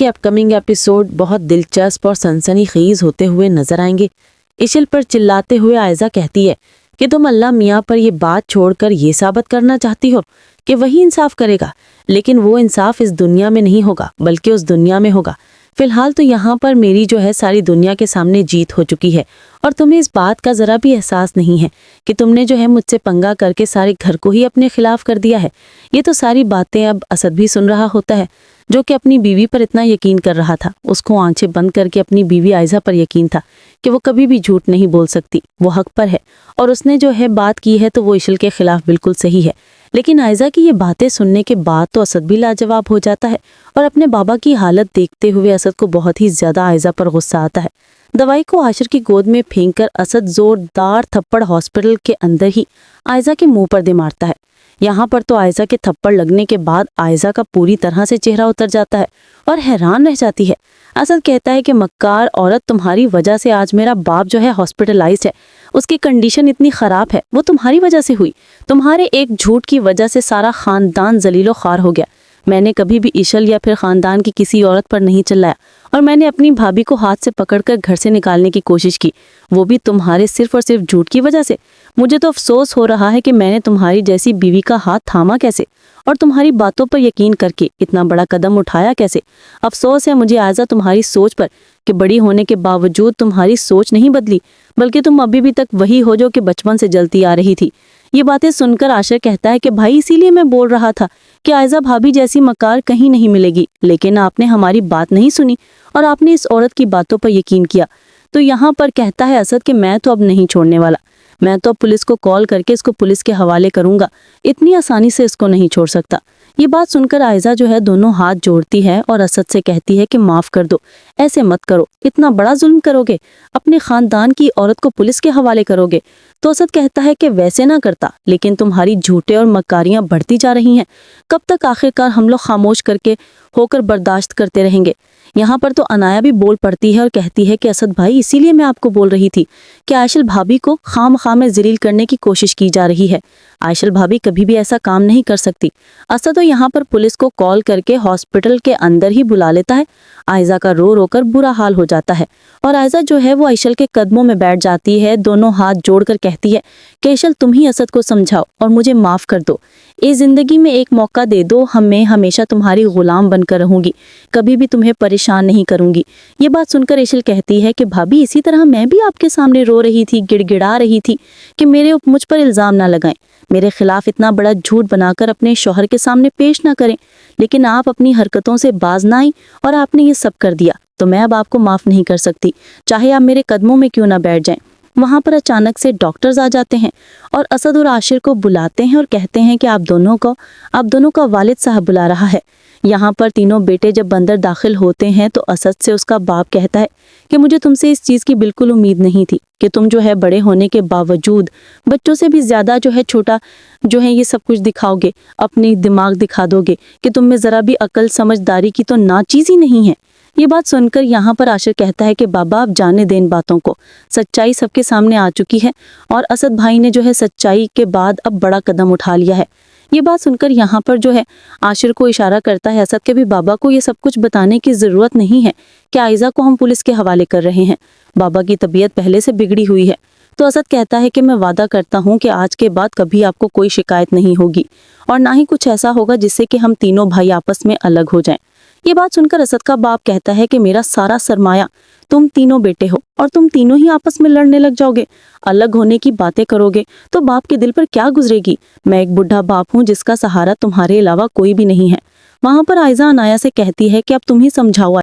के upcoming episode बहुत दिलचस्प और सनसनीखेज होते हुए नजर आएंगे। इशिल पर चिल्लाते हुए आयजा कहती है कि तुम अल्लाह मियाँ पर ये बात छोड़कर ये साबित करना चाहती हो कि वही इंसाफ करेगा, लेकिन वो इंसाफ इस दुनिया में नहीं होगा बल्कि उस दुनिया में होगा। फिलहाल तो यहाँ पर मेरी जो है सारी दुनिया के सामने जीत हो चुकी है और तुम्हें इस बात का जरा भी एहसास नहीं है कि तुमने जो है मुझसे पंगा करके सारे घर को ही अपने खिलाफ कर दिया है। ये तो सारी बातें अब असद भी सुन रहा होता है, जो कि अपनी बीवी पर इतना यकीन कर रहा था। उसको आंखें बंद करके अपनी बीवी आयजा पर यकीन था कि वो कभी भी झूठ नहीं बोल सकती, वो हक पर है और उसने जो है बात की है तो वो इशिल के खिलाफ बिल्कुल सही है। लेकिन आयजा की ये बातें सुनने के बाद तो असद भी लाजवाब हो जाता है और अपने बाबा की हालत देखते हुए असद को बहुत ही ज्यादा आयजा पर गुस्सा आता है। दवाई को आशिर की गोद में फेंककर असद जोरदार थप्पड़ हॉस्पिटल के अंदर ही आयजा के मुंह पर दे मारता है। यहाँ पर तो आयजा के थप्पड़ लगने के बाद आयजा का पूरी तरह से चेहरा उतर जाता है और हैरान रह जाती है। असद कहता है कि मक्कार औरत, तुम्हारी वजह से आज मेरा बाप जो है हॉस्पिटलाइज्ड है, उसकी कंडीशन इतनी खराब है, वो तुम्हारी वजह से हुई। तुम्हारे एक झूठ की वजह से सारा खानदान जलीलो खार हो गया। मैंने कभी भी इशल या फिर खानदान की किसी औरत पर नहीं चिल्लाया और मैंने अपनी भाभी को हाथ से पकड़कर घर से निकालने की कोशिश की, वो भी तुम्हारे सिर्फ और सिर्फ झूठ की वजह से। मुझे तो अफसोस हो रहा है कि मैंने तुम्हारी जैसी बीवी का हाथ थामा कैसे और तुम्हारी बातों पर यकीन करके इतना बड़ा कदम उठाया कैसे। अफसोस है मुझे आयजा तुम्हारी सोच पर कि बड़ी होने के बावजूद तुम्हारी सोच नहीं बदली, बल्कि तुम अभी भी तक वही हो जो कि बचपन से जलती आ रही थी। ये बातें सुनकर आशिर कहता है कि भाई, इसीलिए मैं बोल रहा था कि आयजा भाभी जैसी मकार कहीं नहीं मिलेगी, लेकिन आपने हमारी बात नहीं सुनी और आपने इस औरत की बातों पर यकीन किया। तो यहाँ पर कहता है असद कि मैं तो अब नहीं छोड़ने वाला, मैं तो अब पुलिस को कॉल करके इसको पुलिस के हवाले करूंगा, इतनी आसानी से इसको नहीं छोड़ सकता। ये बात सुनकर आयजा जो है दोनों हाथ जोड़ती है और असद से कहती है कि माफ कर दो, ऐसे मत करो, इतना बड़ा जुल्म करोगे, अपने खानदान की औरत को पुलिस के हवाले करोगे। तो असद कहता है कि वैसे ना करता, लेकिन तुम्हारी झूठे और मक्कारियां बढ़ती जा रही हैं, कब तक आखिरकार हम लोग खामोश करके होकर बर्दाश्त करते रहेंगे। यहाँ पर तो अनाया भी बोल पड़ती है और कहती है कि असद भाई, इसीलिए मैं आपको बोल रही थी कि आयशल भाभी को खामखा में जलील करने की कोशिश की जा रही है। आयशल भाभी कभी भी ऐसा काम नहीं कर सकती। असद तो यहाँ पर पुलिस को कॉल करके हॉस्पिटल के अंदर ही बुला लेता है। आयजा का रो रो कर बुरा हाल हो जाता है और आयजा जो है वो आयशल के कदमों में बैठ जाती है, दोनों हाथ जोड़कर कहती है कि आयशल, तुम ही असद को समझाओ और मुझे माफ कर दो, इस जिंदगी में एक मौका दे दो, मैं हमेशा तुम्हारी गुलाम बनकर रहूंगी, कभी भी तुम्हें परेशान नहीं करूंगी। ये बात सुनकर आयशल कहती है कि भाभी, इसी तरह मैं भी आपके सामने रो रही थी, गिड़गिड़ा रही थी कि मुझ पर इल्जाम ना लगाएं, मेरे खिलाफ इतना बड़ा झूठ बनाकर अपने शौहर के सामने पेश ना करें, लेकिन आप अपनी हरकतों से बाज ना आई और आपने ये सब कर दिया, तो मैं अब आपको माफ नहीं कर सकती, चाहे आप मेरे कदमों में क्यों ना बैठ जाएं। वहां पर अचानक से डॉक्टर्स आ जाते हैं और असद और आशिर को बुलाते हैं और कहते हैं कि आप दोनों का वालिद साहब बुला रहा है। यहाँ पर तीनों बेटे जब अंदर दाखिल होते हैं तो असद से उसका बाप कहता है कि मुझे तुमसे इस चीज़ की बिल्कुल उम्मीद नहीं थी कि तुम जो है बड़े होने के बावजूद बच्चों से भी ज़्यादा जो है छोटा जो है ये सब कुछ दिखाओगे, अपनी दिमाग दिखा दोगे कि तुम में ज़रा भी अकल समझदारी की तो ना चीज़ ही नहीं है। ये बात सुनकर यहाँ पर आशिर कहता है कि बाबा, आप जाने दें इन बातों को, सच्चाई सबके सामने आ चुकी है और असद भाई ने जो है सच्चाई के बाद अब बड़ा कदम उठा लिया है। ये बात सुनकर यहाँ पर जो है आशिर को इशारा करता है असद के भी बाबा को ये सब कुछ बताने की ज़रूरत नहीं है कि आयजा को हम पुलिस के हवाले कर रहे हैं, बाबा की तबीयत पहले से बिगड़ी हुई है। तो असद कहता है कि मैं वादा करता हूँ कि आज के बाद कभी आपको कोई शिकायत नहीं होगी और ना ही कुछ ऐसा होगा जिससे कि हम तीनों भाई आपस में अलग हो जाएं। ये बात सुनकर असद का बाप कहता है कि मेरा सारा सरमाया तुम तीनों बेटे हो और तुम तीनों ही आपस में लड़ने लग जाओगे, अलग होने की बातें करोगे तो बाप के दिल पर क्या गुजरेगी। मैं एक बुढ़ा बाप हूँ जिसका सहारा तुम्हारे अलावा कोई भी नहीं है। वहां पर आयजा अनाया से कहती है कि अब तुम ही समझाओ